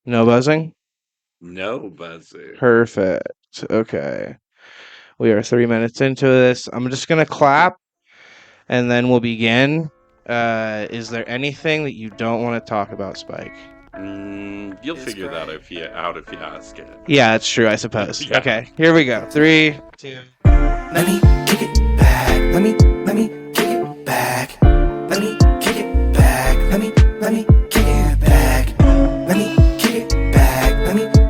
No buzzing? No buzzing. Perfect. Okay. We are 3 minutes into this. I'm just going to clap and then we'll begin. Is there anything that you don't want to talk about, Spike? You'll figure that if you ask it. Yeah, it's true, I suppose. Yeah. Okay, here we go. Three, two. Let me kick it back. Let me kick it back. Let me kick it back. Let me kick it back. Let me kick it back.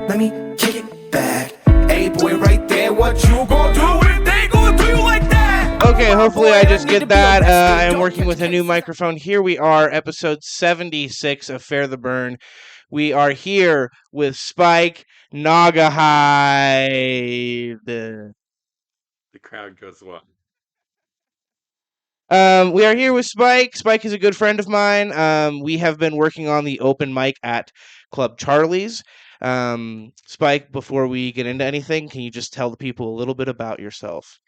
Let me kick it back. Hey boy, right there, what you gon' do if they gon' do you like that? Okay, hopefully I just get that. I am working with a new microphone. Here we are, episode 76 of Fair the Burn. We are here with Spyke Naugahyde. The crowd goes wild. We are here with Spike. Spike is a good friend of mine. We have been working on the open mic at Club Charlie's. Spike, before we get into anything, can you just tell the people a little bit about yourself?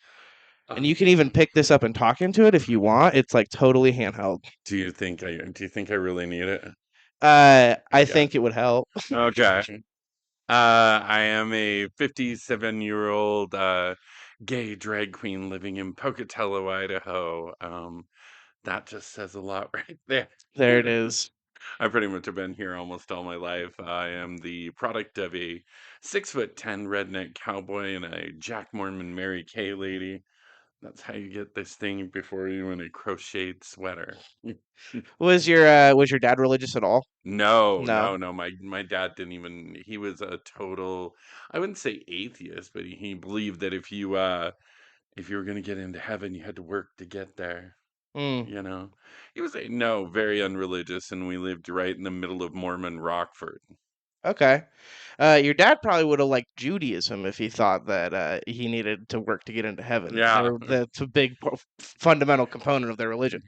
And you can even pick this up and talk into it if you want. It's like totally handheld. Do you think I really need it? I Okay. think it would help. Okay. I am a 57-year-old gay drag queen living in Pocatello, Idaho. That just says a lot right there. There it is. I pretty much have been here almost all my life. I am the product of a 6'10" redneck cowboy and a Jack Mormon Mary Kay lady. That's how you get this thing before you in a crocheted sweater. Was your dad religious at all? No, No. no, no. My dad didn't even. He was a total. I wouldn't say atheist, but he believed that if you were gonna get into heaven, you had to work to get there. Hmm. You know, he was a no, very unreligious, and we lived right in the middle of Mormon Rockford. Okay. Your dad probably would have liked Judaism if he thought that he needed to work to get into heaven. Yeah, That's a big fundamental component of their religion.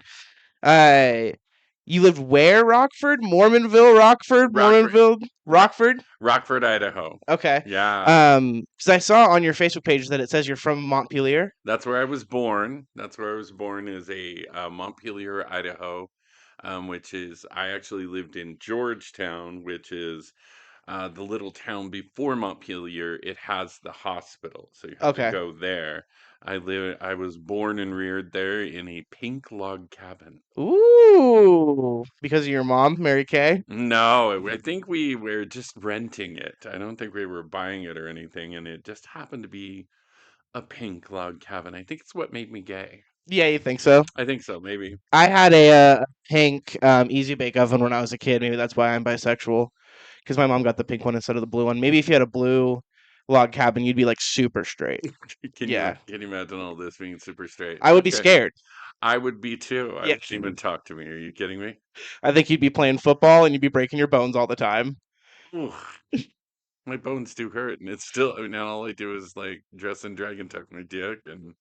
Uh, you lived where, Rockford? Mormonville, Rockford, Rockford, Mormonville, Rock, Rockford? Rockford, Idaho. Okay. Yeah, 'Cause I saw on your Facebook page that it says you're from Montpelier. that's where I was born. That's where I was born is a Montpelier, Idaho, which is I actually lived in Georgetown, which is the little town before Montpelier. It has the hospital, so you have to Okay. go there. I was born and reared there in a pink log cabin. Ooh, because of your mom, Mary Kay? No, I think we were just renting it. I don't think we were buying it or anything, and it just happened to be a pink log cabin. I think it's what made me gay. Yeah, you think so? I think so, maybe. I had a pink Easy Bake Oven when I was a kid. Maybe that's why I'm bisexual. Because my mom got the pink one instead of the blue one. Maybe if you had a blue log cabin, you'd be like super straight. Yeah, Can you imagine all this being super straight? I would be Okay. scared. I would be too. I Yeah, wouldn't even talk to me. Are you kidding me? I think you'd be playing football and you'd be breaking your bones all the time. Ooh, my bones do hurt, and it's still. I mean, now all I do is like dress in drag and tuck my dick and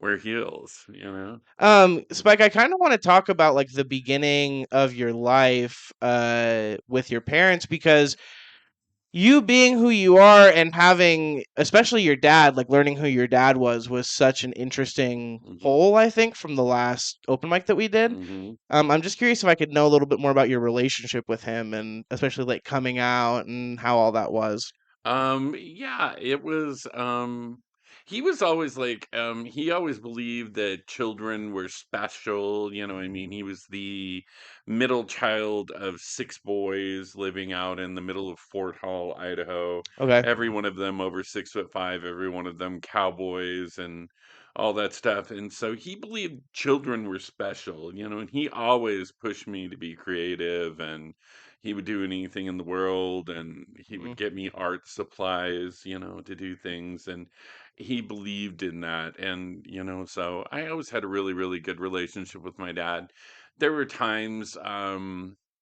wear heels. You know. Spike, I kind of want to talk about like the beginning of your life with your parents because you being who you are and having especially your dad, like learning who your dad was such an interesting Hmm. poll, I think, from the last open mic that we did. Hmm. I'm just curious if I could know a little bit more about your relationship with him and especially like coming out and how all that was. Yeah, it was, he was always like, he always believed that children were special, you know, I mean, he was the middle child of six boys living out in the middle of Fort Hall, Idaho. Okay. Every one of them over 6'5", every one of them cowboys and all that stuff. And so he believed children were special, you know, and he always pushed me to be creative and he would do anything in the world and he Mm, would get me art supplies, you know, to do things. And he believed in that. And, you know, so I always had a really, really good relationship with my dad. There were times,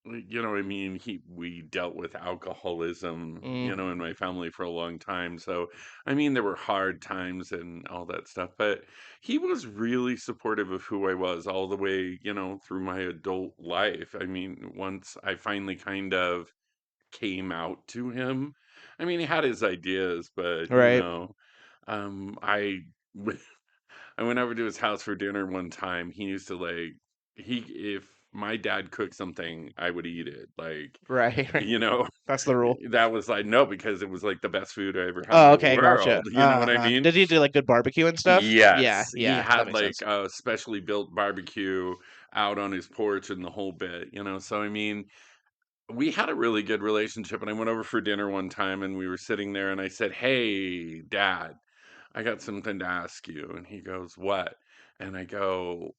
you know, I mean, we dealt with alcoholism, you mm, know, in my family for a long time. So, I mean, there were hard times and all that stuff, but he was really supportive of who I was all the way, you know, through my adult life. I mean, once I finally kind of came out to him, I mean, he had his ideas, but you right. know, I I went over to his house for dinner one time. He used to like he if my dad cooked something, I would eat it. Like, Right, right. you know, That's the rule. that was like, no, because it was like the best food I ever had in Oh, the okay, gotcha. world. You know what I mean? Did he do like good barbecue and stuff? Yeah, Yes, he yeah, that had makes like sense. a specially built barbecue out on his porch and the whole bit, you know. So I mean, we had a really good relationship, and I went over for dinner one time and we were sitting there and I said, "Hey, Dad, I got something to ask you." And he goes, "What?" And I go,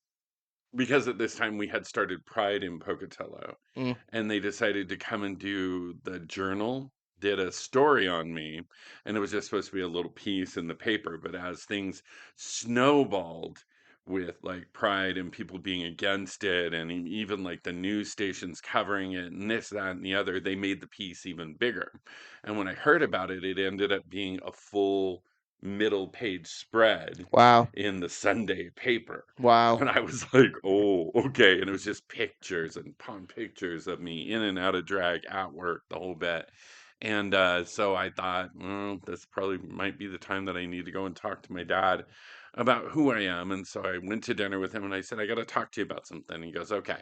because at this time we had started Pride in Pocatello, Mm, and they decided to come and do the journal, did a story on me, and it was just supposed to be a little piece in the paper. But as things snowballed with like Pride and people being against it, and even like the news stations covering it, and this, that, and the other, they made the piece even bigger. And when I heard about it, it ended up being a full middle page spread wow, in the Sunday paper. wow. And I was like, oh, okay. And it was just pictures and upon pictures of me in and out of drag at work, the whole bit. And so I thought, well, this probably might be the time that I need to go and talk to my dad about who I am. And so I went to dinner with him and I said, I got to talk to you about something. He goes, okay.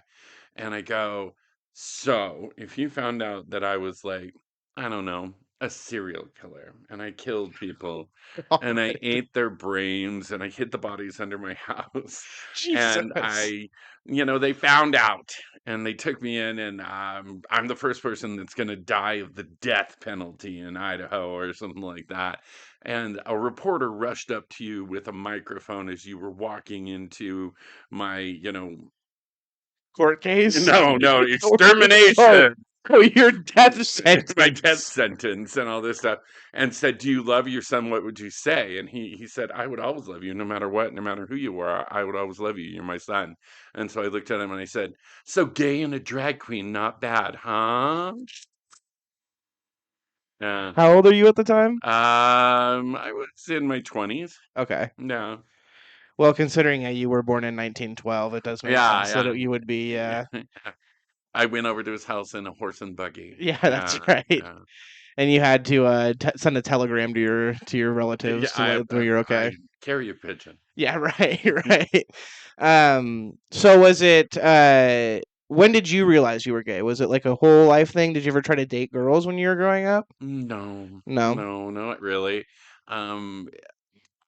And I go, so if you found out that I was like, I don't know, a serial killer and I killed people All and I right. ate their brains and I hid the bodies under my house and Jesus. they found out and they took me in and I'm the first person that's going to die of the death penalty in Idaho or something like that. And a reporter rushed up to you with a microphone as you were walking into my, Court case? no, Oh, oh, extermination. oh, your death My death sentence. sentence and all this stuff, and said, "Do you love your son? What would you say?" And he said, "I would always love you, no matter what, no matter who you were. I would always love you. You're my son." And so I looked at him and I said, "So gay and a drag queen, not bad, huh?" Yeah. How old are you at the time? I was in my 20s. Okay. Yeah. Well, considering you were born in 1912, it does make sense that Yeah, you would be. yeah. I went over to his house in a horse and buggy. Yeah, that's Yeah, right. yeah. And you had to send a telegram to your Yeah, relatives to let them know you're I okay. carry a pigeon. Yeah, right, right. So was it? When did you realize you were gay? Was it like a whole life thing? Did you ever try to date girls when you were growing up? No, No. no, not really. Um,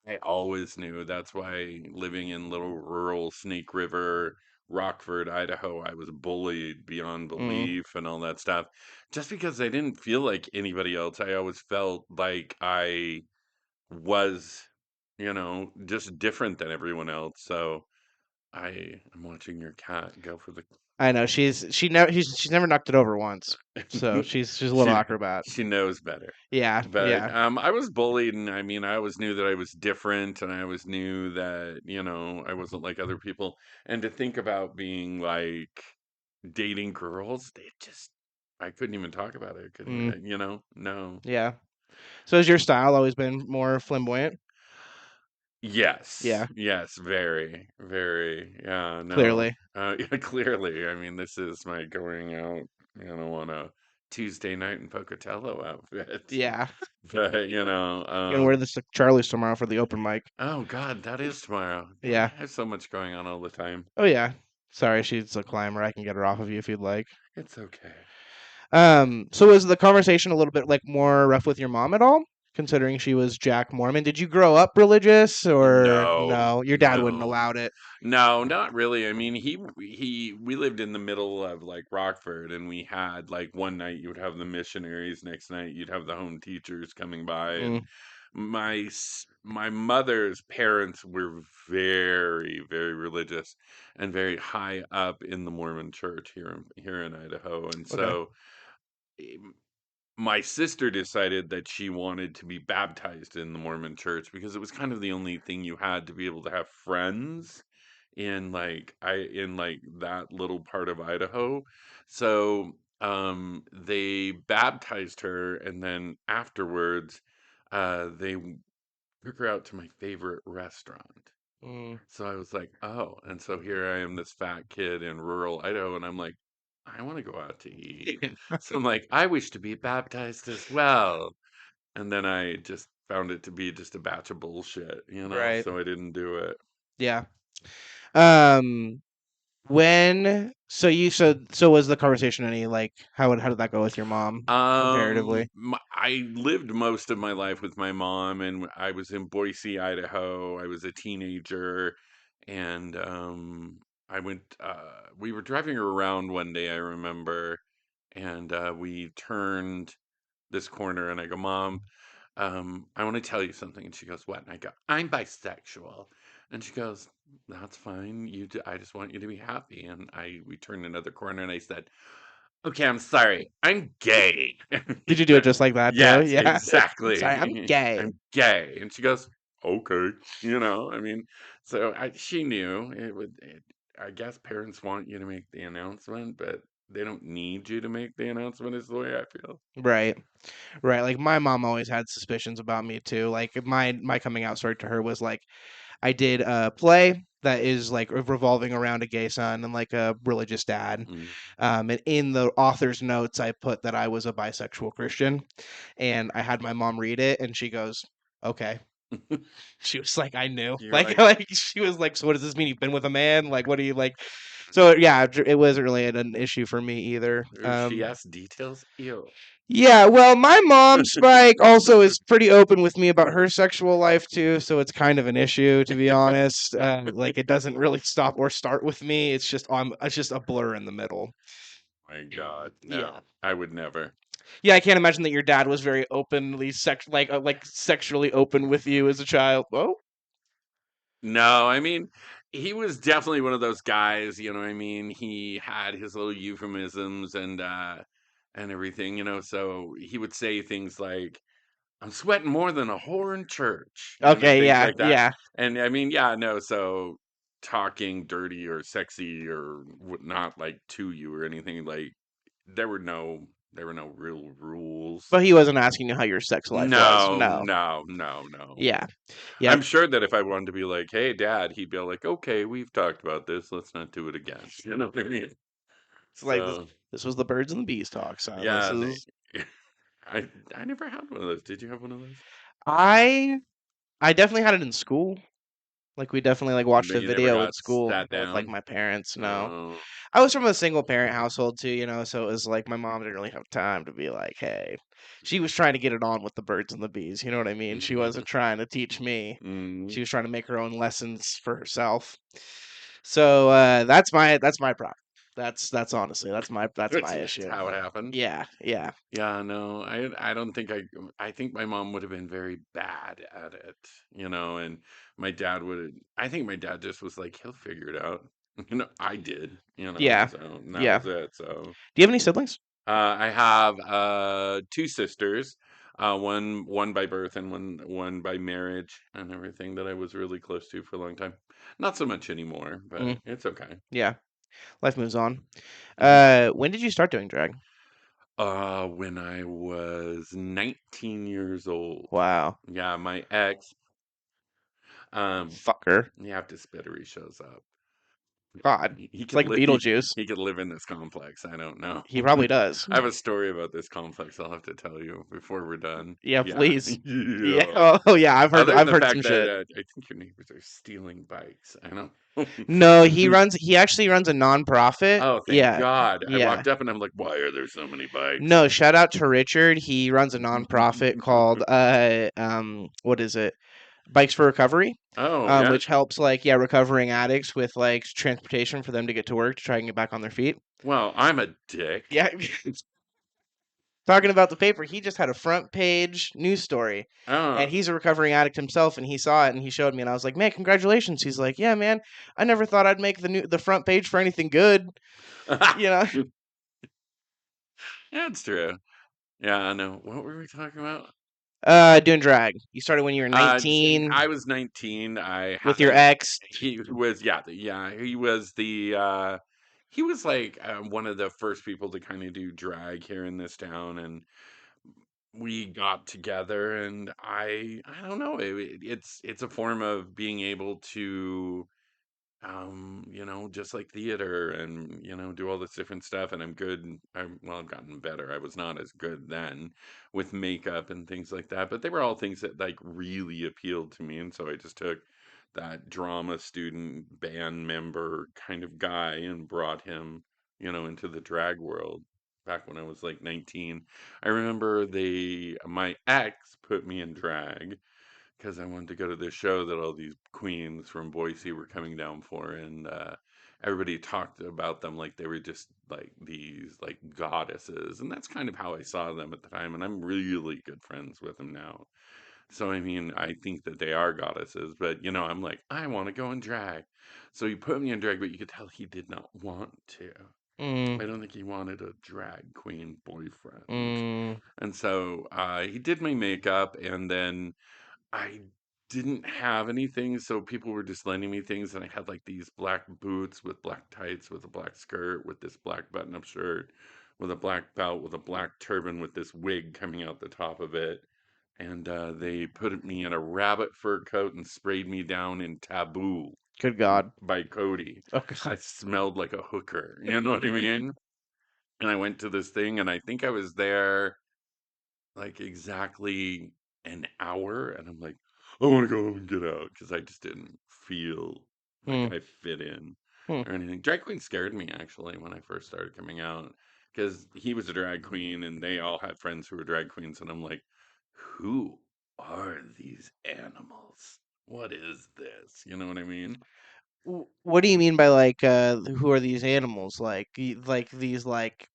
I always knew. That's why living in little rural Snake River, Rockford, Idaho, I was bullied beyond Mm, belief and all that stuff. Just because I didn't feel like anybody else, I always felt like I was, just different than everyone else. So I'm watching your cat go for the I know she's never knocked it over once, so she's a little she acrobat. she knows better. Yeah, But yeah. I was bullied, and I mean, I always knew that I was different, and I always knew that I wasn't like other people. And to think about being like dating girls, I couldn't even talk about it. I couldn't Mm, even, no. yeah. So has your style always been more flamboyant? Yes, Yeah, yes, very, very. Yeah, no. clearly. Yeah, clearly. I mean, this is my going out, on a Tuesday night in Pocatello outfit. Yeah. But, Gonna wear this to Charlie's tomorrow for the open mic. oh God, that is tomorrow. Damn, I Yeah. have so much going on all the time. Oh yeah. Sorry, she's a climber. I can get her off of you if you'd like. It's okay. So was the conversation a little bit like more rough with your mom at all? Considering she was Jack Mormon. Did you grow up religious or No, no? Your dad wouldn't no, allowed it. no, not really. I mean, we lived in the middle of like Rockford, and we had like one night you would have the missionaries, next night you'd have the home teachers coming by, and Mm, my mother's parents were very, very religious and very high up in the Mormon church here in Idaho, and okay. so my sister decided that she wanted to be baptized in the Mormon church because it was kind of the only thing you had to be able to have friends in like that little part of Idaho. So they baptized her, and then afterwards they took her out to my favorite restaurant. Mm. So I was like, oh, and so here I am, this fat kid in rural Idaho, and I'm like, I want to go out to eat. So I'm like, I wish to be baptized as well. And then I just found it to be just a batch of bullshit, Right. so I didn't do it. Yeah. Um So was the conversation any like how did that go with your mom comparatively? I lived most of my life with my mom, and I was in Boise, Idaho. I was a teenager, and I went. We were driving around one day, I remember, and we turned this corner, and I go, "Mom, I want to tell you something." And she goes, "What?" And I go, "I'm bisexual." And she goes, "That's fine. I just want you to be happy." And we turned another corner, and I said, "Okay, I'm sorry. I'm gay." Did you do it just like that too? Yes, Yeah. Sorry, I'm exactly. gay. I'm gay. And she goes, "Okay." I mean, so she knew I guess parents want you to make the announcement, but they don't need you to make the announcement, is the way I feel. Right. Right. Like my mom always had suspicions about me too. Like my coming out story to her was like I did a play that is like revolving around a gay son and like a religious dad. Mm. And in the author's notes, I put that I was a bisexual Christian, and I had my mom read it, and she goes, "Okay." She was like, "I knew." You're Like, like, like she was like, "So what does this mean? You've been with a man? Like, what do you like?" So yeah, it wasn't really an issue for me either. she asked details? Ew. Yeah, well, my mom, Spike, also is pretty open with me about her sexual life too, so it's kind of an issue, to be honest. Like, it doesn't really stop or start with me. It's just a blur in the middle. My God, Yeah, no, I would never. yeah. I can't imagine that your dad was very openly like sexually open with you as a child. Oh, No, I mean, he was definitely one of those guys, you know what I mean? He had his little euphemisms and everything, so he would say things like, "I'm sweating more than a whore in church," okay, things yeah, like that. yeah. And I mean, yeah, no, so talking dirty or sexy or not like to you or anything, like there were no real rules. But he wasn't asking you how your sex life was. No, No. no, no, no. Yeah, yeah. I'm sure that if I wanted to be like, "Hey, Dad," he'd be like, "Okay, we've talked about this. Let's not do it again." You know what I mean? It's like So this was the birds and the bees talk, son. This yeah, is I I never had one of those. Did you have one of those? I I definitely had it in school. Like, we definitely, like, watched But a you never video at got school sat with, like, down. my parents, no. Oh, I was from a single parent household too, so it was like my mom didn't really have time to be like, "Hey." She was trying to get it on with the birds and the bees, you know what I mean? She mm-hmm, wasn't trying to teach me. mm-hmm. She was trying to make her own lessons for herself. So, that's my problem. That's honestly, that's my That's issue. how it happened. Yeah, yeah. Yeah, no, I don't think I think my mom would have been very bad at it, and my dad would I think my dad just was like, he'll figure it out. I did, Yeah, so and that yeah. was it. So Do you have any siblings? I have two sisters, one by birth and one by marriage and everything that I was really close to for a long time. Not so much anymore, but Mm, it's okay. yeah, life moves on. Hmm. When did you start doing drag? When I was 19 years old. Wow. Yeah, my ex, um, Fucker. yeah, after Spittery shows up. God. He It's could like live he, Beetlejuice. he could live in this complex. I don't know. He probably does. I have a story about this complex I'll have to tell you before we're done. Yeah, Yeah. please. Yeah. Yeah. Oh, yeah. Other than I've the heard some fact that shit. I think your neighbors are stealing bikes. I don't No, know. he actually runs a nonprofit. Oh, thank Yeah. God. I Yeah. walked up and I'm like, why are there so many bikes? No, shout out to Richard. He runs a nonprofit called what is it? Bikes for Recovery. Oh, yeah. Which helps like yeah, recovering addicts with like transportation for them to get to work to try and get back on their feet. Well, I'm a dick. Yeah. Talking about the paper, he just had a front page news story. Oh. And he's a recovering addict himself, and he saw it and he showed me, and I was like, "Man, congratulations!" He's like, "Yeah, man, I never thought I'd make the front page for anything good." You know, That's true. Yeah, I know. What were we talking about? doing drag. You started when you were See, 19 I was 19. with your ex. He was, yeah, he was like one of the first people to kind of do drag here in this town, and we got together, and I don't know, it's a form of being able to just like theater and do all this different stuff, and I'm good. Well, I've gotten better. I was not as good then with makeup and things like that, but they were all things that like really appealed to me, and so I just took that drama student band member kind of guy and brought him, into the drag world back when I was like 19. I remember my ex put me in drag because I wanted to go to this show that all these queens from Boise were coming down for, and everybody talked about them like they were just like these like goddesses, and that's kind of how I saw them at the time, and I'm really good friends with them now. So I mean, I think that they are goddesses, but I'm like, I want to go in drag. So he put me in drag, but you could tell he did not want to. Mm, I don't think he wanted a drag queen boyfriend. mm. And so he did my makeup, and then I didn't have anything, so people were just lending me things, and I had like these black boots with black tights, with a black skirt, with this black button-up shirt, with a black belt, with a black turban, with this wig coming out the top of it. And they put me in a rabbit fur coat and sprayed me down in Taboo Good God. by Cody. Oh I God. smelled like a hooker, you know what I mean? And I went to this thing, and I think I was there like exactly an hour, and I'm like, I want to go home and get out because I just didn't feel like Hmm. I fit in Hmm. or anything. Drag queen scared me actually when I first started coming out because he was a drag queen and they all had friends who were drag queens, and I'm like, who are these animals? What is this? You know what I mean? What do you mean by like who are these animals? Like like these like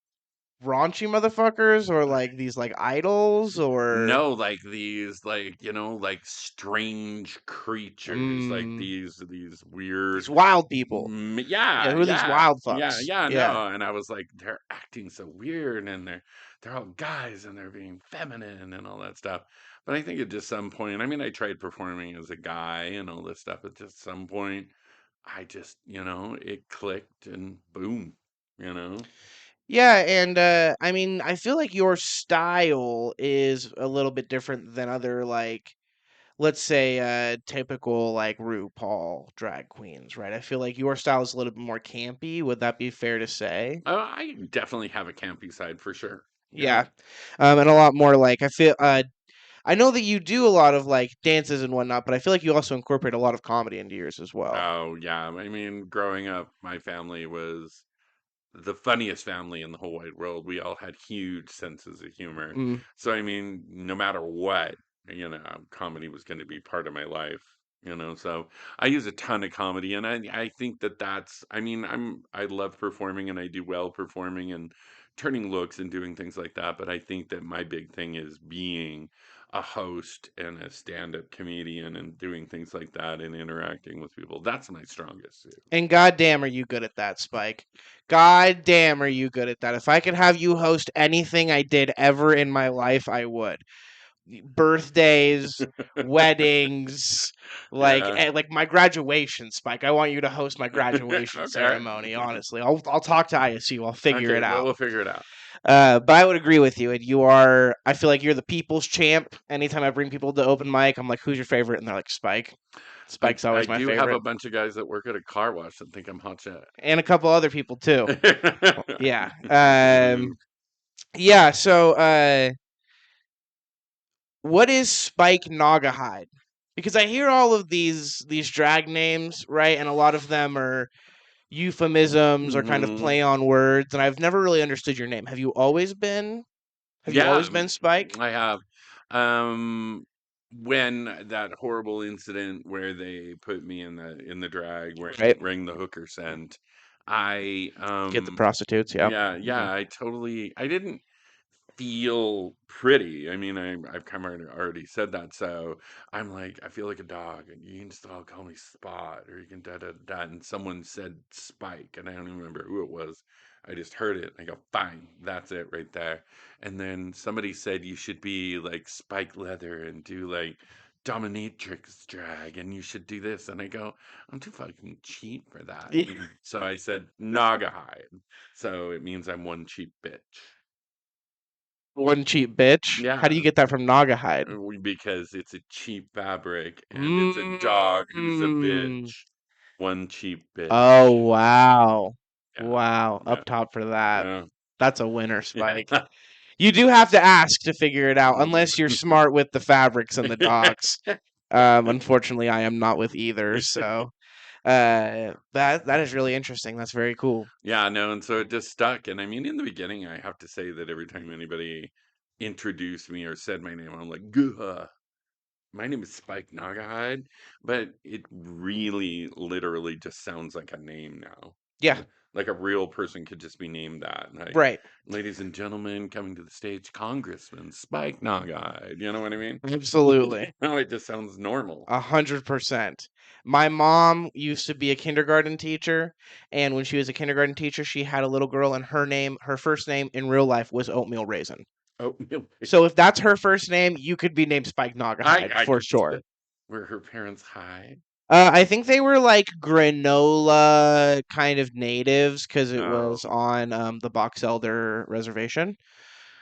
raunchy motherfuckers or like these like idols or No, like these, like, like strange creatures, like mm, these weird, these wild people? Yeah, yeah, who are these yeah, wild yeah, fucks? yeah, Yeah. no, and I was like, they're acting so weird, and they're all guys, and they're being feminine and all that stuff. But I think at just some point, I mean, I tried performing as a guy and all this stuff. At just some point, I just, it clicked, and boom, you know. Yeah, and I mean, I feel like your style is a little bit different than other like let's say typical like RuPaul drag queens, right? I feel like your style is a little bit more campy. Would that be fair to say? I definitely have a campy side for sure. Yeah. Yeah. And a lot more like I know that you do a lot of like dances and whatnot, but I feel like you also incorporate a lot of comedy into yours as well. Oh, yeah. I mean, growing up, my family was the funniest family in the whole wide world. We all had huge senses of humor. Mm. So, I mean, no matter what, comedy was going to be part of my life. So I use a ton of comedy, and I think I mean, I love performing, and I do well performing and turning looks and doing things like that. But I think that my big thing is being a host and a stand-up comedian and doing things like that and interacting with people. That's my strongest suit. And goddamn, are you good at that, Spike? Goddamn, are you good at that? If I could have you host anything I did ever in my life, I would. Birthdays, weddings, Yeah. like my graduation, Spike. I want you to host my graduation Okay. ceremony. Honestly, I'll talk to ISU. I'll figure Okay, it well, out. we'll figure it out. But I would agree with you. And you are. I feel like you're the people's champ. Anytime I bring people to open mic, I'm like, "Who's your favorite?" And they're like, "Spike." I Spike's I always my do have a favorite, bunch of guys that work at a car wash that think I'm hot shit. and a couple other people too. Yeah. Mm. Yeah. So, what is Spyke Naugahyde? Because I hear all of these drag names, right, and a lot of them are euphemisms or kind of Mhm. play on words, and I've never really understood your name. Have you always been? Have you Yeah, always been Spike? I have. Um, when that horrible incident where they put me in the drag Right. wearing the hooker scent, I Get the prostitutes. Yeah. yeah, Hmm. yeah, I didn't feel pretty. I mean, I've kind of already said that, so I'm like, I feel like a dog, and you can just all call me Spot, or you can da da da. And someone said Spike, and I don't even remember who it was. I just heard it, and I go, fine, that's it right there. And then somebody said you should be like Spike Leather and do like dominatrix drag, and you should do this. And I go, I'm too fucking cheap for that. So I said Naugahyde. So it means I'm one cheap bitch. One cheap bitch. How do Yeah, you get that from Naugahyde? because it's a cheap fabric and it's a dog who's a Mm. bitch. One cheap Oh bitch. wow, Yeah, wow! yeah, Up top for that. yeah, That's a winner, Spike. yeah. You do have to ask to figure it out, unless you're smart with the fabrics and the dogs. Unfortunately, I am not with either. So that is really interesting. That's very cool. Yeah, no, and so it just stuck. And I mean, in the beginning, I have to say that every time anybody introduced me or said my name, I'm like, "Gah, my name is Spyke Naugahyde," but it really, literally just sounds like a name now. Yeah, Like a real person could just be named that. Like, right. ladies and gentlemen, coming to the stage, Congressman Spyke Naugahyde. You know what I mean? Absolutely. No, it just sounds normal. 100%. My mom used to be a kindergarten teacher, and when she was a kindergarten teacher, she had a little girl, and her first name in real life was Oatmeal Raisin. Oh, So if that's her first name, you could be named Spike I Naugahyde I for could see sure. that. Were her parents high? I think they were like granola kind of natives because it Oh. was on the Box Elder Reservation.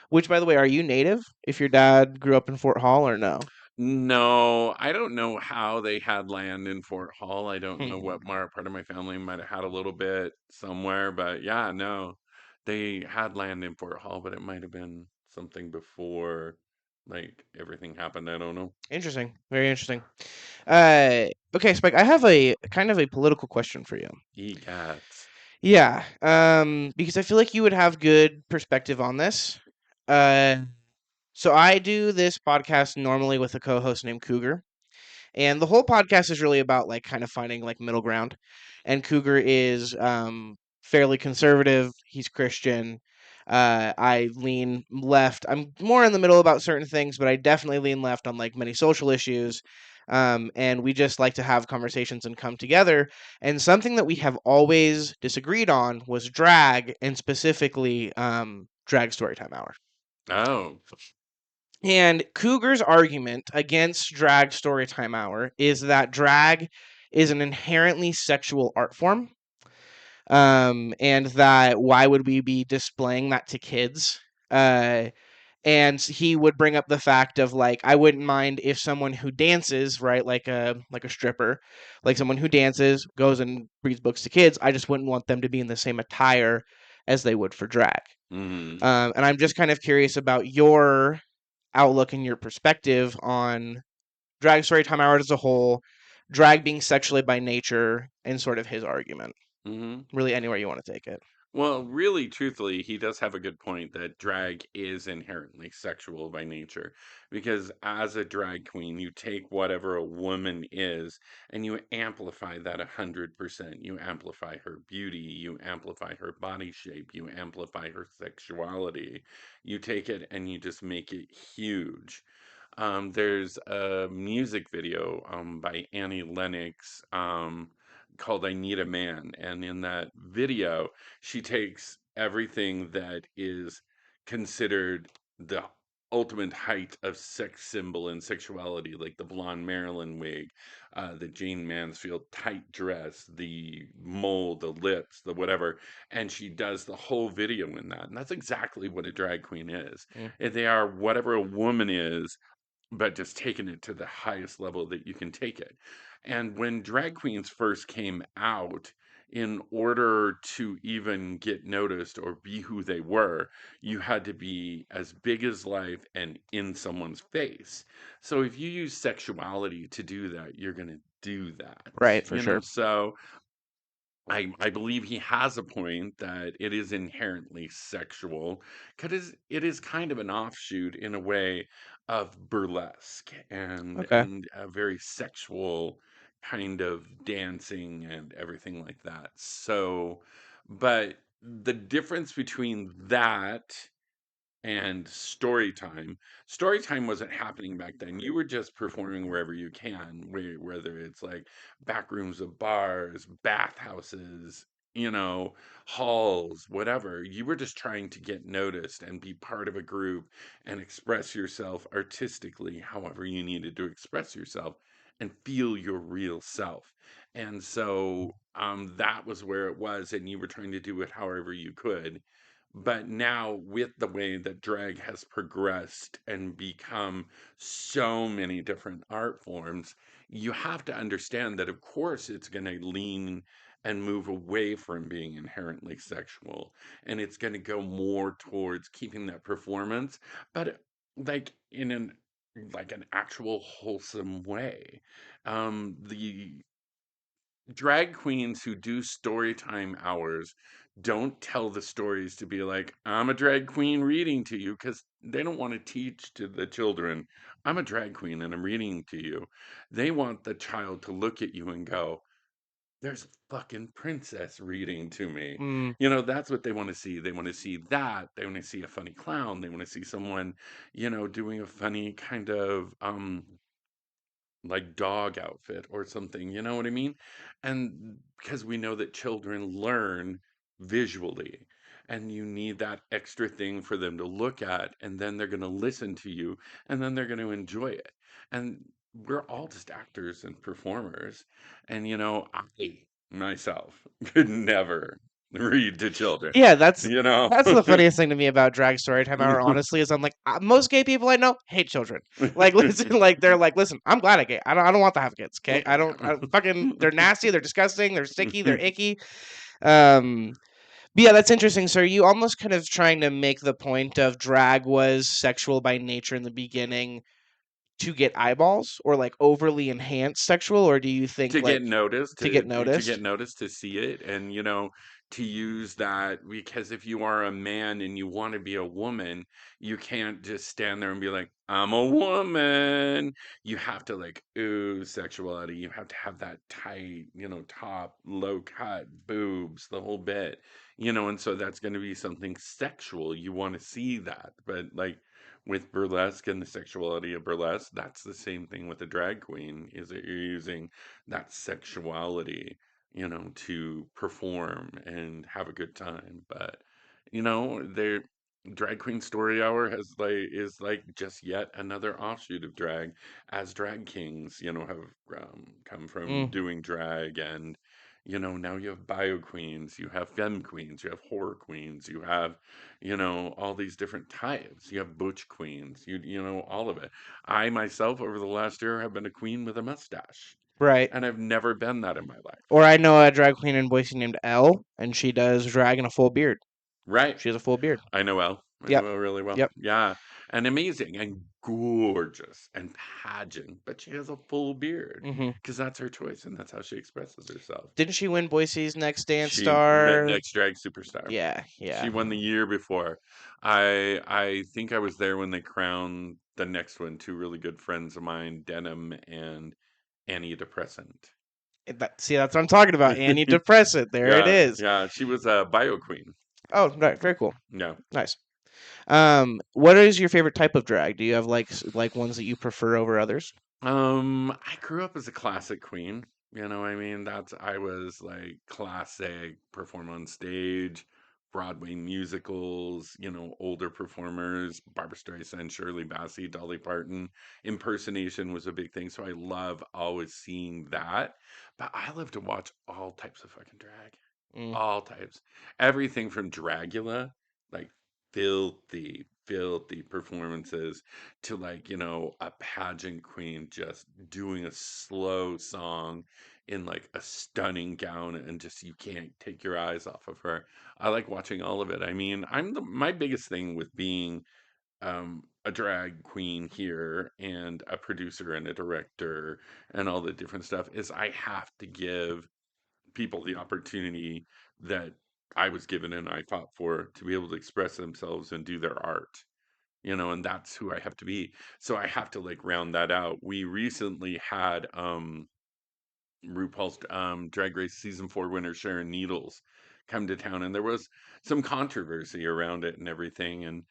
Which, by the way, are you native? If your dad grew up in Fort Hall or no? No, I don't know how they had land in Fort Hall. I don't know Hmm. what part of my family might have had a little bit somewhere, but yeah, no, they had land in Fort Hall, but it might have been something before like everything happened. I don't know. Interesting. Very interesting. Okay, Spike, I have a kind of a political question for you. EGATs. Yeah, because I feel like you would have good perspective on this. Uh, so I do this podcast normally with a co-host named Cougar. And the whole podcast is really about like kind of finding like middle ground. And Cougar is fairly conservative. He's Christian. I lean left. I'm more in the middle about certain things, but I definitely lean left on like many social issues. And we just like to have conversations and come together. And something that we have always disagreed on was drag, and specifically drag storytime hour. Oh. And Cougar's argument against drag storytime hour is that drag is an inherently sexual art form, and that why would we be displaying that to kids? And he would bring up the fact of like I wouldn't mind if someone who dances, right, like a stripper, like someone who dances goes and reads books to kids. I just wouldn't want them to be in the same attire as they would for drag. Hmm. And I'm just kind of curious about your outlook and your perspective on drag storytime hour as a whole, drag being sexually by nature, and sort of his argument. Hmm. Really, anywhere you want to take it. Well, really, truthfully, he does have a good point that drag is inherently sexual by nature. Because as a drag queen, you take whatever a woman is and you amplify that 100%. You amplify her beauty, you amplify her body shape, you amplify her sexuality. You take it and you just make it huge. There's a music video by Annie Lennox called I Need a Man. And in that video, she takes everything that is considered the ultimate height of sex symbol and sexuality, like the blonde Marilyn wig, the Jane Mansfield tight dress, the mole, the lips, the whatever, and she does the whole video in that. And that's exactly what a drag queen is. Mm, They are whatever a woman is, but just taking it to the highest level that you can take it. And when drag queens first came out, in order to even get noticed or be who they were, you had to be as big as life and in someone's face. So if you use sexuality to do that, you're going to do that, right, for you know? sure. So I believe he has a point that it is inherently sexual because it is kind of an offshoot in a way of burlesque Okay. and a very sexual kind of dancing and everything like that. So, but the difference between that and story time. Story time wasn't happening back then. You were just performing wherever you can, whether it's like back rooms of bars, bathhouses, halls, whatever. You were just trying to get noticed and be part of a group and express yourself artistically, however you needed to express yourself and feel your real self. And so that was where it was, and you were trying to do it however you could. But now, with the way that drag has progressed and become so many different art forms, you have to understand that, of course, it's going to lean and move away from being inherently sexual. And it's going to go more towards keeping that performance, but like in an like an actual wholesome way. The drag queens who do story time hours don't tell the stories to be like, I'm a drag queen reading to you, because they don't want to teach to the children, I'm a drag queen and I'm reading to you. They want the child to look at you and go, there's a fucking princess reading to me. Mm, That's what they want to see. They want to see that. They want to see a funny clown. They want to see someone, doing a funny kind of like dog outfit or something, you know what I mean? And because we know that children learn visually, and you need that extra thing for them to look at, and then they're going to listen to you, and then they're going to enjoy it. And we're all just actors and performers. And, I myself could never read to children, yeah, you know? that's the funniest thing to me about Drag Storytime Hour. Honestly, is I'm like most gay people I know hate children. Like, listen, like they're like, listen, I'm glad I gay. I don't want to have kids. Okay, I fucking they're nasty. They're disgusting. They're sticky. They're icky. Um, but yeah, that's interesting. So are you almost kind of trying to make the point of drag was sexual by nature in the beginning to get eyeballs, or like overly enhanced sexual, or do you think To get like noticed, to get to get noticed? noticed, to see it, and to use that, because if you are a man and you want to be a woman, you can't just stand there and be like, I'm a woman. You have to like ooh sexuality. You have to have that tight, top, low cut, boobs, the whole bit, and so that's going to be something sexual. You want to see that, but like with burlesque and the sexuality of burlesque, that's the same thing with a drag queen, is that you're using that sexuality, to perform and have a good time. But, their drag queen story hour is like just yet another offshoot of drag, as drag kings, have come from Mm, doing drag. And now you have bio queens, you have femme queens, you have horror queens, you have all these different types. You have butch queens, all of it. I myself, over the last year, have been a queen with a mustache, right. and I've never been that in my Or life. I know a drag queen in Boise named Elle, and she does drag in a full beard. Right. She has a full beard. I know Elle. I Yep. know Elle really well. Yep. Yeah. And amazing and gorgeous and pageant, but she has a full beard Hmm. because that's her choice and that's how she expresses herself. Didn't she win Boise's Next Dance She met Star? Next Drag Superstar. Yeah. She Yeah. won the year before. I think I was there when they crowned the next one. Two really good friends of mine, Denim and Annie Depressant. See, that's what I'm talking about. Antidepressant. There it Yeah, is. yeah. She was a bio queen. Oh, right. Very cool. Yeah. Nice. What is your favorite type of drag? Do you have like ones that you prefer over others? I grew up as a classic queen. I mean, I was like classic, perform on stage, Broadway musicals, older performers, Barbara Streisand, Shirley Bassey, Dolly Parton. Impersonation was a big thing, so I love always seeing that. But I love to watch all types of fucking drag. Mm, All types. Everything from Dragula, like filthy, filthy performances, to like, a pageant queen just doing a slow song in like a stunning gown, and just you can't take your eyes off of her. I like watching all of it. I mean, my biggest thing with being a drag queen here and a producer and a director and all the different stuff is I have to give people the opportunity that I was given and I fought for, to be able to express themselves and do their art, and that's who I have to be. So I have to like round that out. We recently had RuPaul's Drag Race season 4 winner Sharon Needles come to town, and there was some controversy around it and everything. And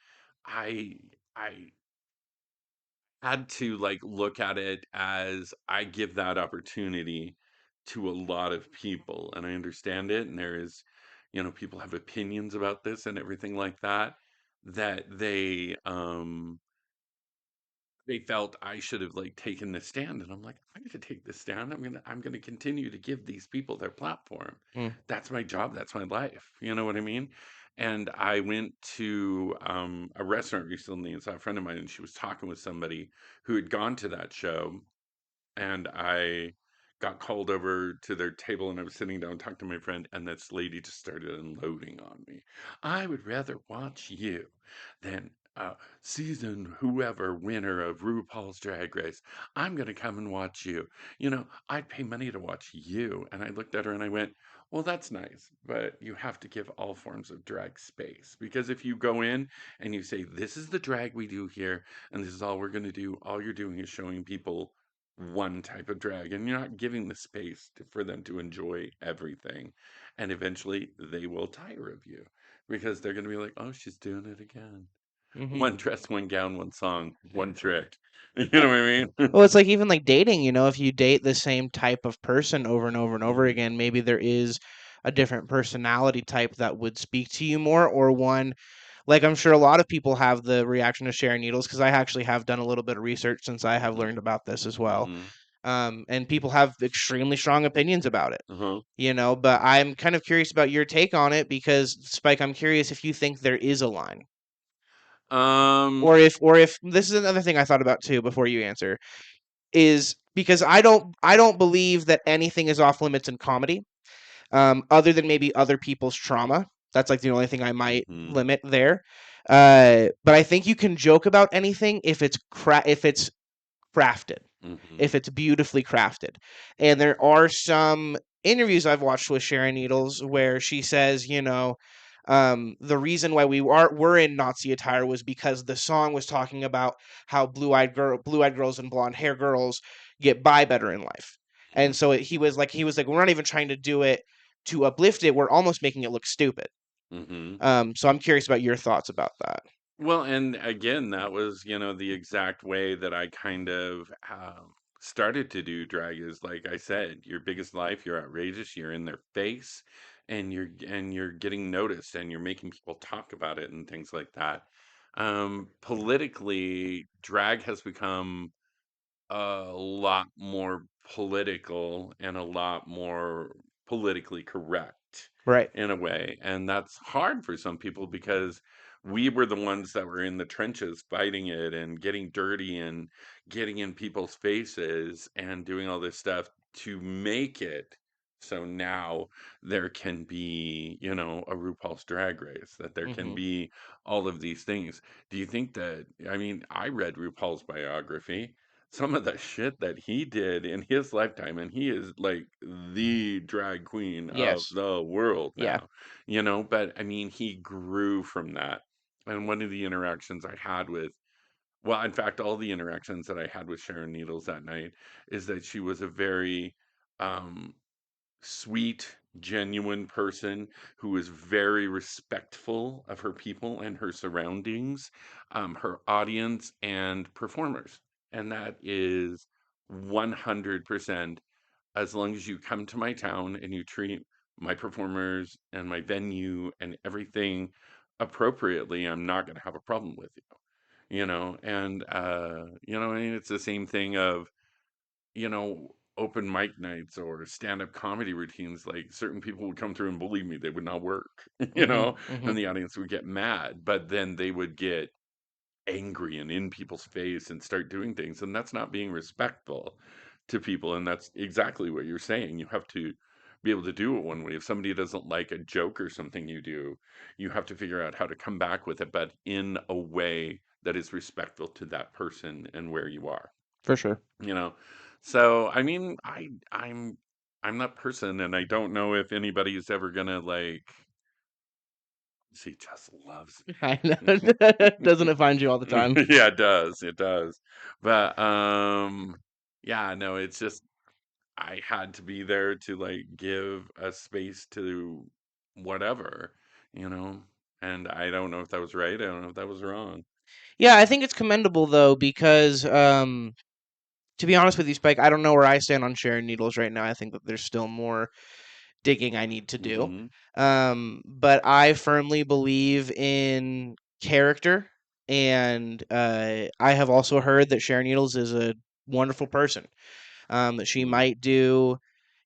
I I had to like look at it as I give that opportunity to a lot of people, and I understand it, and there is, people have opinions about this and everything like that, that they felt I should have like taken the stand. And I'm like, I'm going to take this stand. I'm going to continue to give these people their platform. mm. That's my job, that's my life, you know what I mean? And I went to a restaurant recently and saw a friend of mine, and she was talking with somebody who had gone to that show, and I got called over to their table, and I was sitting down talking to my friend, and this lady just started unloading on me. I would rather watch you than season whoever winner of RuPaul's Drag Race, I'm going to come and watch you. You know, I'd pay money to watch you. And I looked at her and I went, well, that's nice, but you have to give all forms of drag space. Because if you go in and you say, this is the drag we do here, and this is all we're going to do, all you're doing is showing people one type of drag, and you're not giving the space for them to enjoy everything. And eventually they will tire of you because they're going to be like, oh, she's doing it again. Hmm. One dress, one gown, one song, one trick. You know what I mean? Well, it's like even like dating, if you date the same type of person over and over and over Mhm, again, maybe there is a different personality type that would speak to you more, or one like I'm sure a lot of people have the reaction to sharing needles because I actually have done a little bit of research since I have mhm, learned about this as well. mhm, And people have extremely strong opinions about it, uh-huh. but I'm kind of curious about your take on it because Spike, I'm curious if you think there is a line. Um, Or if this is another thing I thought about too before you answer is because I don't believe that anything is off limits in comedy, other than maybe other people's trauma. That's like the only thing I might mhm, limit there. But I think you can joke about anything if it's crafted, if mhm, it's beautifully crafted. And there are some interviews I've watched with Sharon Needles where she says, the reason why were in Nazi attire was because the song was talking about how blue-eyed girls and blonde hair girls get by better in life. And so he was like, we're not even trying to do it to uplift it. We're almost making it look stupid. mhm. So I'm curious about your thoughts about that. Well, and again, that was, the exact way that I kind of started to do drag is like I said, your biggest life, you're outrageous, you're in their face, and you're getting noticed and you're making people talk about it and things like that. Politically, drag has become a lot more political and a lot more politically correct Right. in a way. And that's hard for some people because we were the ones that were in the trenches fighting it and getting dirty and getting in people's faces and doing all this stuff to make it so now there can be, a RuPaul's Drag Race, that there can Hmm. be all of these things. Do you think that, I mean, I read RuPaul's biography, some of the shit that he did in his lifetime, and he is like the drag queen of Yes. the world Yeah. now, but I mean, he grew from that. And one of the interactions I had with, well, in fact, all the interactions that I had with Sharon Needles that night is that she was a very um, sweet, genuine person who is very respectful of her people and her surroundings, her audience, and performers. And that is 100% as long as you come to my town and you treat my performers and my venue and everything appropriately, I'm not going to have a problem with and I mean, it's the same thing of open mic nights or stand-up comedy routines, like certain people would come through and believe me, they would not work, Hmm. Hmm. and the audience would get mad, but then they would get angry and in people's face and start doing things. And that's not being respectful to people. And that's exactly what you're saying. You have to be able to do it one way. If somebody doesn't like a joke or something you do, you have to figure out how to come back with it, but in a way that is respectful to that person and where you are For sure. you know so I mean I'm that person, and I don't know if anybody's ever gonna like see. Jess loves I know. me. Doesn't it find you all the time? Yeah, it does, but yeah, no, it's just I had to be there to like give a space to whatever you know and I don't know if that was right, I don't know if that was wrong. Yeah, I think it's commendable though because to be honest with you, Spike, I don't know where I stand on sharing needles right now. I think that there's still more digging I need to do. Hmm. But I firmly believe in character, and I have also heard that Sharon Needles is a wonderful person. That she Hmm. might do,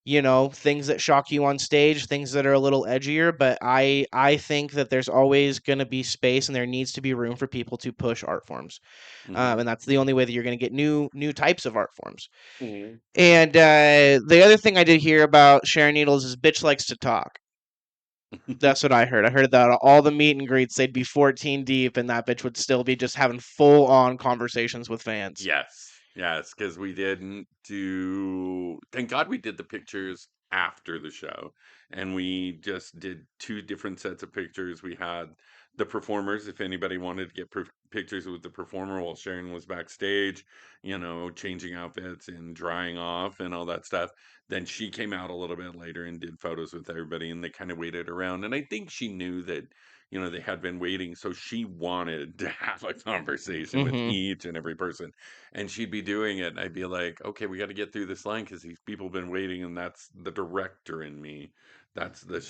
things that shock you on stage, things that are a little edgier. But I think that there's always going to be space, and there needs to be room for people to push art forms, Hmm. and that's the only way that you're going to get new types of art forms. Hmm. And the other thing I did hear about Sharon Needles is bitch likes to talk. That's what I heard. I heard that all the meet and greets, they'd be 14 deep, and that bitch would still be just having full on conversations with fans. Yes, yes, because we didn't do. Thank God we did the pictures after the show, and we just did two different sets of pictures. We had the performers, if anybody wanted to get pictures with the performer while Sharon was backstage, changing outfits and drying off and all that stuff. Then she came out a little bit later and did photos with everybody, and they kind of waited around. And I think she knew that. They had been waiting, so she wanted to have a conversation with Mm-hmm. each and every person, and she'd be doing it and I'd be like, okay, we got to get through this line because these people have been waiting, and that's the director in me, that's the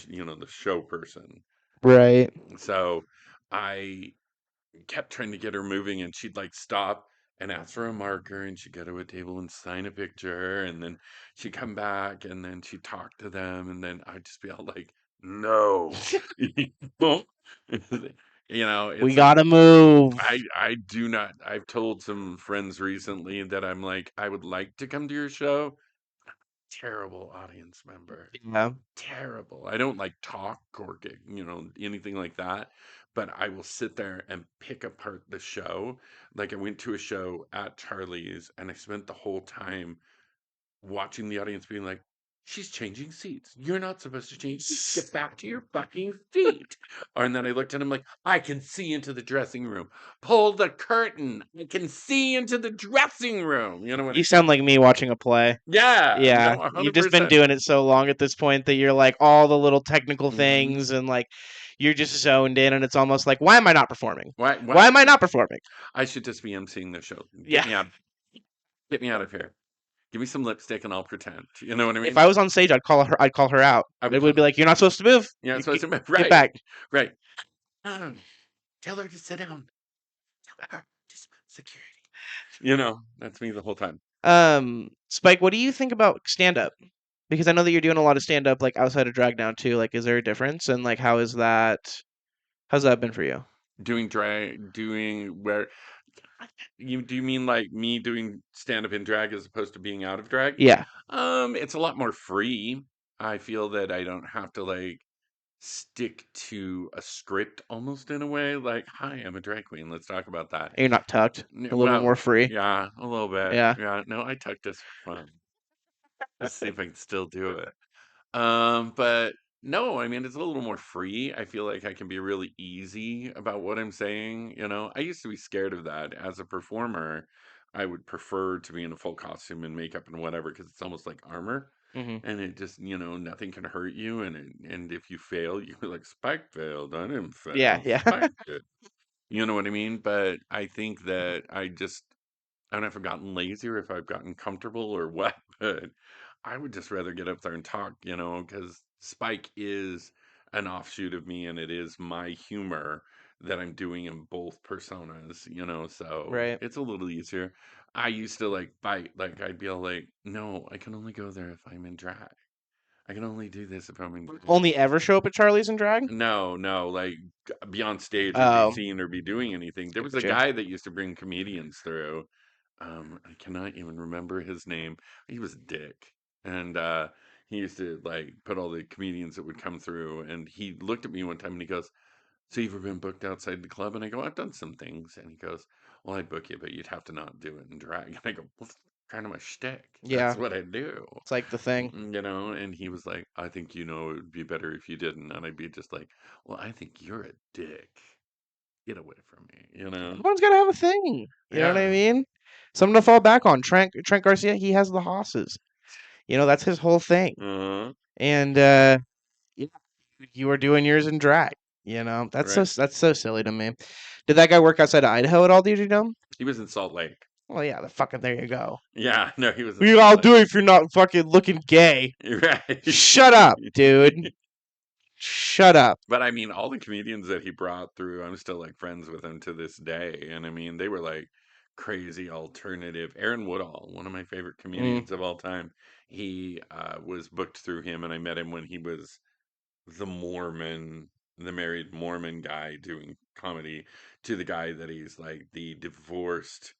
show person. Right. So I kept trying to get her moving, and she'd like stop and ask for a marker, and she'd go to a table and sign a picture, and then she'd come back and then she'd talk to them, and then I'd just be all like, no. you know We it's like, gotta move. I do not. I've told some friends recently that I'm like, I would like to come to your show. Terrible audience member. Yeah. Terrible. I don't like talk or get, anything like that, but I will sit there and pick apart the show. Like I went to a show at Charlie's and I spent the whole time watching the audience being like, she's changing seats. You're not supposed to change seats. Get back to your fucking seat. And then I looked at him like, I can see into the dressing room. Pull the curtain. I can see into the dressing room. You know what I You sound mean? like me watching a play. Yeah, no, Yeah, you've just been 100%. doing it so long at this point that you're like all the little technical hmm things and like you're just zoned in, and it's almost like, why am I not performing? Why why? am I not performing? I should just be emceeing the show. Yeah. Get me out of here. Give me some lipstick and I'll pretend. You know what I If mean? I was on stage, I'd call her. I'd call her out. I would It call, would be like, "You're not supposed to move. yeah, You so it's get right, back." right. Tell her to sit down. Tell her to security. That's me the whole time. Spike, what do you think about stand up? Because I know that you're doing a lot of stand up like outside of drag now too. Like, is there a difference? And like, how is that? How's that been for you? Doing where do you mean like me doing stand up in drag as opposed to being out of drag? Yeah. It's a lot more free. I feel that I don't have to like stick to a script almost in a way. Like, hi, I'm a drag queen. Let's talk about that. You're not tucked. A little bit Well, more free. yeah, a little bit. Yeah. Yeah, no, I tucked this for fun. Let's see if I can still do it. But no, I mean it's a little more free. I feel like I can be really easy about what I'm saying. I used to be scared of that as a performer. I would prefer to be in a full costume and makeup and whatever because it's almost like armor. Hmm. And it just, nothing can hurt you. And if you fail, you're like, Spike failed. I didn't Yeah. fail. Yeah. Spike did. You know what I mean? But I think that I don't know if I've gotten lazy or if I've gotten comfortable or what, but I would just rather get up there and talk, because Spike is an offshoot of me and it is my humor that I'm doing in both personas, so Right. it's a little easier. I used to like fight, like I'd be all like, no, I can only go there if I'm in drag. I can only do this if I'm in drag. Only ever show up at Charlie's and drag? No, no, like be on stage or be Oh, seen or be doing anything. There was a gotcha. guy that used to bring comedians through. I cannot even remember his name. He was a dick. And he used to like put all the comedians that would come through, and he looked at me one time and he goes, so you've ever been booked outside the club? And I go, I've done some things. And he goes, well, I'd book you, but you'd have to not do it in drag. And I go, well, that's kind of my shtick. That's Yeah. what I do. It's like the thing. And he was like, I think it would be better if you didn't. And I'd be just like, well, I think you're a dick. Get away from me. Everyone's got to have a thing. You know what I Yeah. mean? Something to fall back on. Trent Garcia, he has the hosses. That's his whole thing. Uh-huh. And yeah, you were doing yours in drag. Right. That's so silly to me. Did that guy work outside of Idaho at all? Did you know? He was in Salt Lake. Well, yeah, the fucking there you go. Yeah, no, he was What in you Salt all Lake. do if you're not fucking looking gay? Right. Shut up, dude. Shut up. But I mean, all the comedians that he brought through, I'm still like friends with him to this day. And I mean, they were like crazy alternative. Aaron Woodall, one of my favorite Mm, comedians of all time, he was booked through him, and I met him when he was the Mormon, the married Mormon guy doing comedy to the guy that he's like the divorced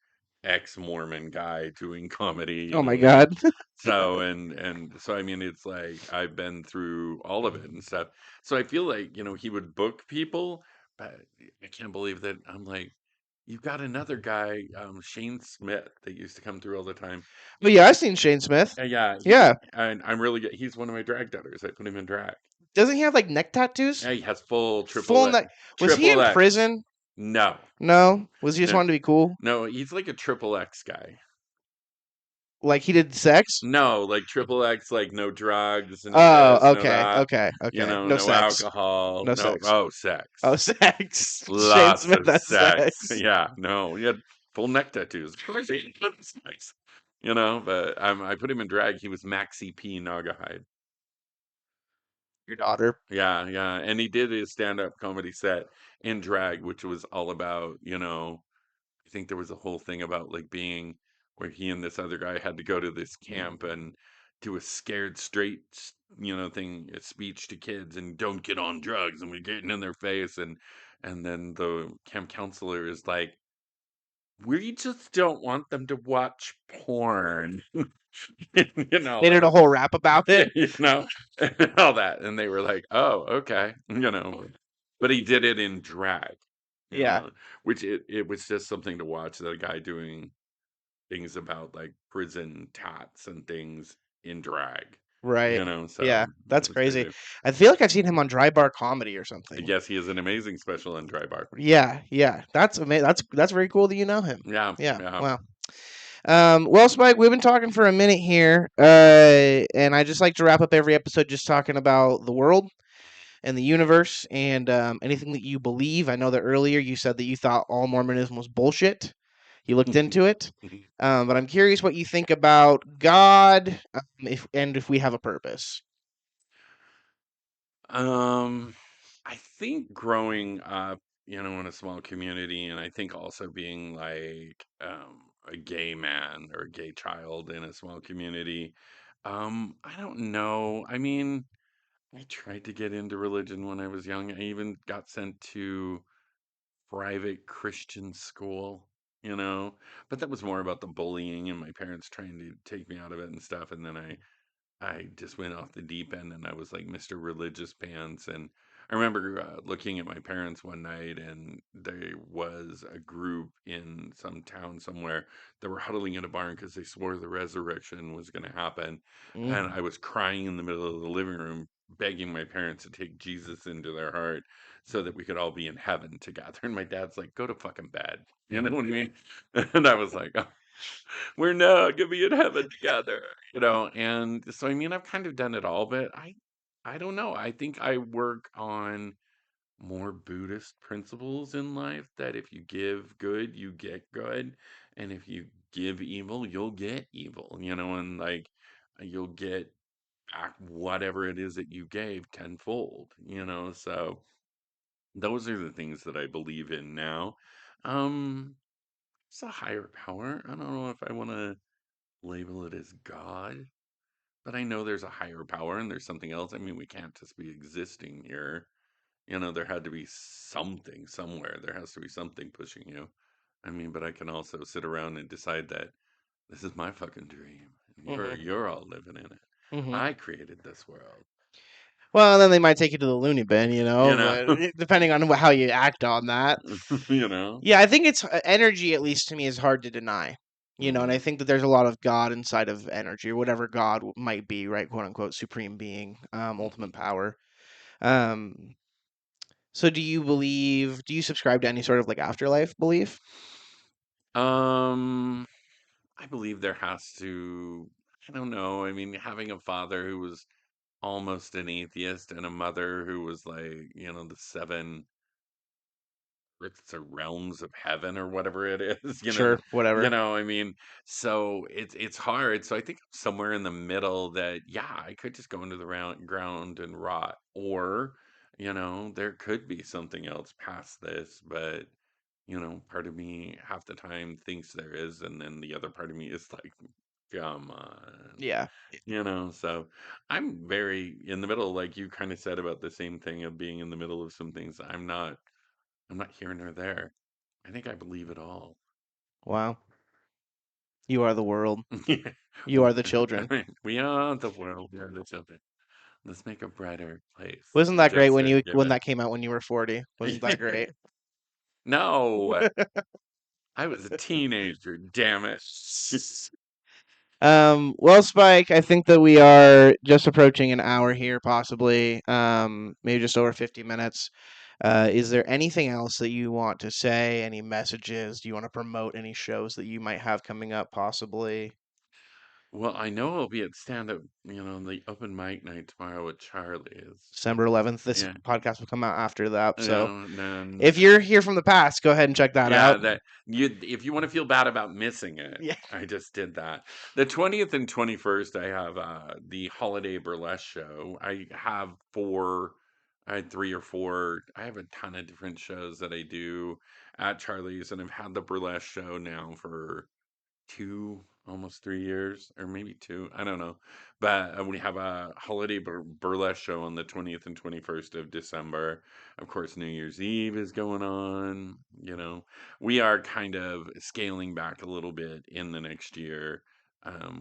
ex-Mormon guy doing comedy, Oh my god. so and so I mean it's like I've been through all of it and stuff. So I feel like, he would book people, but I can't believe that I'm like, you've got another guy, Shane Smith, that used to come through all the time. But yeah, I've seen Shane Smith. Yeah, Yeah. and I'm really good. He's one of my drag daughters. I put him in drag. Doesn't he have like neck tattoos? Yeah, he has full Full neck. Was he triple in X. prison? No, No. Was he just no, wanting to be cool? no. He's like a triple X guy. Like he did sex? No, like triple X, like no drugs, no this, Oh, no okay, that. okay, okay. No No sex. alcohol, No no sex. Oh, sex, sex. Shane lots Smith of has sex. sex. Yeah, no, he had full neck tattoos. Of course, he had sex. But I put him in drag. He was Maxi P Naugahyde. Your daughter. Yeah, yeah, and he did his stand-up comedy set in drag, which was all about, I think there was a whole thing about like being where he and this other guy had to go to this camp and do a scared straight, thing, a speech to kids and don't get on drugs and we're getting in their face and then the camp counselor is like, we just don't want them to watch porn, They did a like, whole rap about it. all that, and they were like, oh, okay, but he did it in drag, you Yeah. know, which it was just something to watch, that guy doing things about like prison tats and things in drag, Right. so Yeah. That's it was crazy. crazy. I feel like I've seen him on Dry Bar Comedy or something. Yes, he is an amazing special in Dry Bar. Yeah, yeah. That's amazing. That's very cool that you know him. Yeah, Yeah. yeah. Wow. Well, Spike, we've been talking for a minute here, and I just like to wrap up every episode just talking about the world and the universe and anything that you believe. I know that earlier you said that you thought all Mormonism was bullshit. You looked into it, but I'm curious what you think about God, if we have a purpose. Um, I think growing up, in a small community, and I think also being like a gay man or a gay child in a small community, I don't know. I mean, I tried to get into religion when I was young. I even got sent to private Christian school, but that was more about the bullying and my parents trying to take me out of it and stuff. And then I just went off the deep end and I was like Mr. Religious Pants. And I remember looking at my parents one night and there was a group in some town somewhere that were huddling in a barn because they swore the resurrection was going to happen. And Mm. I was crying in the middle of the living room, begging my parents to take Jesus into their heart so that we could all be in heaven together. And my dad's like, go to fucking bed. You know what I mean? And I was like, oh, we're not gonna be in heaven together, and so I mean I've kind of done it all, but I don't know. I think I work on more Buddhist principles in life, that if you give good, you get good, and if you give evil, you'll get evil, and like you'll get back whatever it is that you gave tenfold, so those are the things that I believe in now. Um, it's a higher power. I don't know if I want to label it as God, but I know there's a higher power and there's something else. I mean, we can't just be existing here. There had to be something somewhere. There has to be something pushing you. I mean, but I can also sit around and decide that this is my fucking dream. And you're Hmm. you're all living in it. Hmm. I created this world. Well, then they might take you to the loony bin, You know. but depending on how you act on that. you know. Yeah, I think it's energy, at least to me, is hard to deny. And I hmm think that there's a lot of God inside of energy, or whatever God might be, right? "Quote unquote," supreme being, ultimate hmm power. Um, so do you subscribe to any sort of like afterlife belief? Um, I believe there has to. I don't know. I mean, having a father who was almost an atheist and a mother who was like, the seven, it's the realms of heaven or whatever it is, Sure, whatever. I mean, so it's hard. So I think I'm somewhere in the middle, that yeah, I could just go into the ground and rot, or there could be something else past this, but part of me half the time thinks there is, and then the other part of me is like, come on. Yeah. So I'm very in the middle, like you kind of said about the same thing of being in the middle of some things. I'm not here nor there. I think I believe it all. Wow. You are the world. Yeah. You are the children. We are the world. We are the children. Let's make a brighter place. Wasn't that great Just when to you give when it. that came out when you were 40? Wasn't that great? No, I was a teenager. Damn it. Well, Spike, I think that we are just approaching an hour here, possibly, maybe just over 50 minutes. Is there anything else that you want to say? Any messages? Do you want to promote any shows that you might have coming up, possibly? Well, I know I'll be at stand up, the open mic night tomorrow with Charlie's. December 11th. This Yeah. podcast will come out after that. So And then if you're here from the past, go ahead and check that yeah, out. that if you want to feel bad about missing it, Yeah. I just did that. The 20th and 21st, I have the holiday burlesque show. I had 3 or 4. I have a ton of different shows that I do at Charlie's, and I've had the burlesque show now for 2, almost 3 years, or maybe 2. I don't know. But we have a holiday burlesque show on the 20th and 21st of December. Of course, New Year's Eve is going on. We are kind of scaling back a little bit in the next year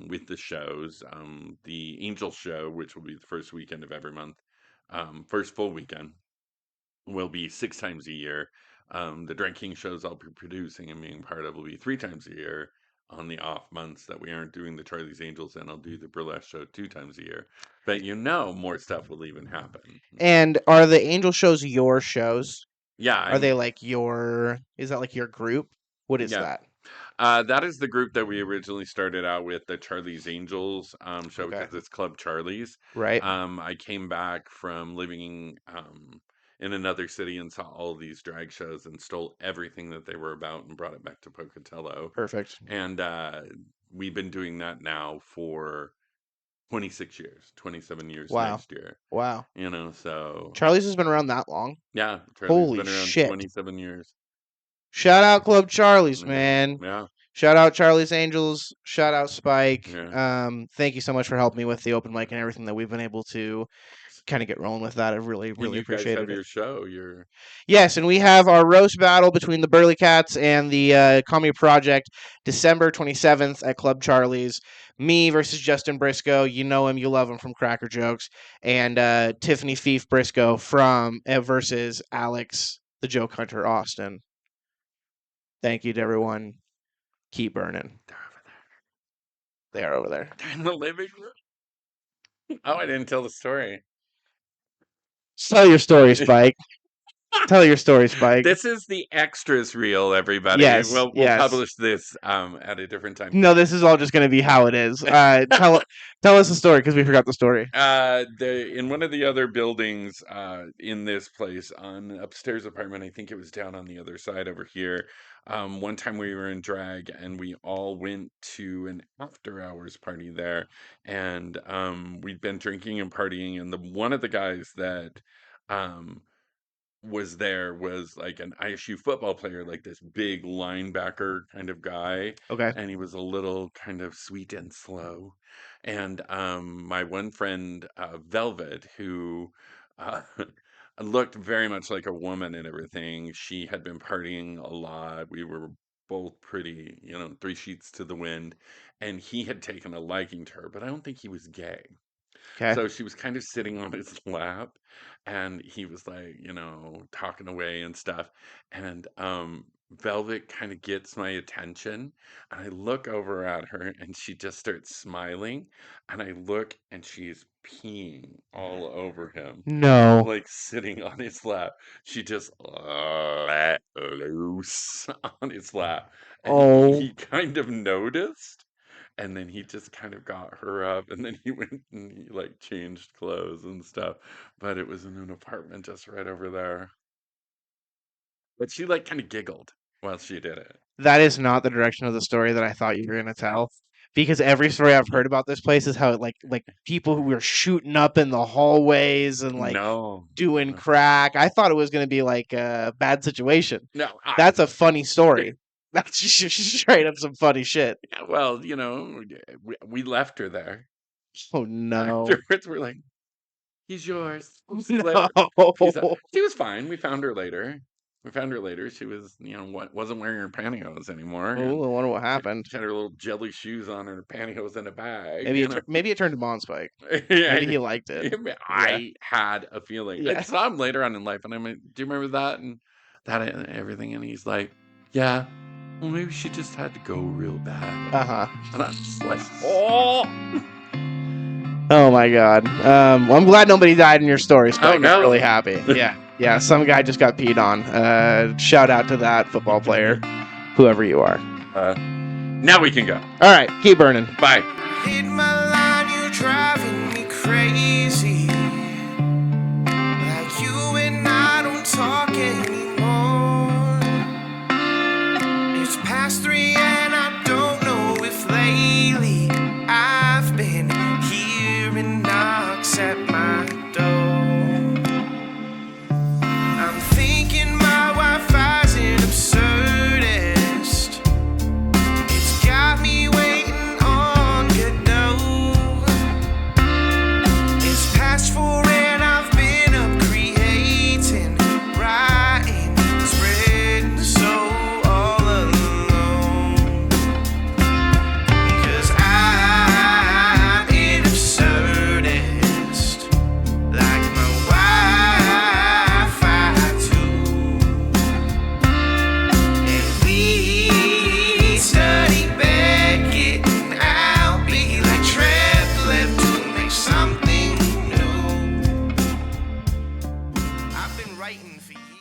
with the shows. The Angel Show, which will be the first weekend of every month, first full weekend, will be 6 times a year. The drinking shows I'll be producing and being part of will be 3 times a year. On the off months that we aren't doing the Charlie's Angels, and I'll do the burlesque show 2 times a year. But more stuff will even happen. And are the Angel shows your shows? Yeah, Are they like your? Is that like your group? What is yeah. that? That is the group that we originally started out with, the Charlie's Angels show, Okay. because it's Club Charlie's. Right. I came back from living in another city and saw all these drag shows and stole everything that they were about and brought it back to Pocatello. Perfect. And we've been doing that now for 26 years, 27 years Wow. next year. Wow. So Charlie's has been around that long. yeah, Charlie's Holy been around shit. 27 years. Shout out Club Charlie's, man. Yeah. Shout out Charlie's Angels. Shout out Spike. Yeah. Thank you so much for helping me with the open mic and everything that we've been able to kind of get rolling with that. I really, And really you guys appreciated have it. your show. Yes, and we have our roast battle between the Burley Cats and the Comedy Project, December 27th at Club Charlie's. Me versus Justin Briscoe. You know him, you love him from Cracker Jokes. And Tiffany Fief Briscoe from versus Alex, the Joke Hunter Austin. Thank you to everyone. Keep burning. They're over there. They are over there. They're in the living room. Oh, I didn't tell the story. Tell your story, Spike. Tell your story, Spike. This is the extras reel, everybody. Yes, We'll yes. publish this at a different time. No, this is all just going to be how it is. Tell us the story because we forgot the story. In one of the other buildings in this place, on upstairs apartment, I think it was down on the other side over here. One time we were in drag and we all went to an after hours party there, and we'd been drinking and partying, and one of the guys that was there was like an ISU football player, like this big linebacker kind of guy. Okay. And he was a little kind of sweet and slow. And my one friend, Velvet, who looked very much like a woman and everything, she had been partying a lot. We were both pretty, 3 sheets to the wind. And he had taken a liking to her, but I don't think he was gay. Okay. So she was kind of sitting on his lap, and he was like, talking away and stuff. And Velvet kind of gets my attention, and I look over at her, and she just starts smiling. And I look, and she's peeing all over him, No. like sitting on his lap. She just let loose on his lap, and Oh. he kind of noticed. And then he just kind of got her up, and then he went and he like changed clothes and stuff. But it was in an apartment just right over there. But she like kind of giggled while she did it. That is not the direction of the story that I thought you were going to tell. Because every story I've heard about this place is how like people who were shooting up in the hallways and like No, doing crack. I thought it was going to be like a bad situation. no, That's a funny story. That's straight up some funny shit. yeah, well, we left her there. Oh no. Afterwards, we're like, he's yours. No. She was fine. We found her later. We found her later. She was, wasn't wearing her pantyhose anymore. And Oh, I wonder what happened. she had her little jelly shoes on and her pantyhose in a bag. Maybe it turned him on, Spike. Yeah, Maybe he liked it. I had a feeling. Yeah. I saw him later on in life, and I'm like, do you remember that and that and everything? And he's like, yeah. Well, maybe she just had to go real bad. And I'm just like, oh. Oh my God. Well, I'm glad nobody died in your story, Spike. Oh, no. I'm really happy. Yeah. Some guy just got peed on. Shout out to that football player, whoever you are. Now we can go. All right, keep burning. Bye. Hit my line, you're driving me crazy. Like you and I don't talk anymore. It's past 3 and I don't know if lately I've been hearing knocks at my door. I'm thinking my Wi-Fi's an absurdist. It's got me waiting on Godot. It's past 4 and I've been up creating, writing, spreading so all alone. 'Cause I'm an absurdist, like my Wi-Fi too. And we study back, getting out, be like trap left to make something new. I've been writing for years.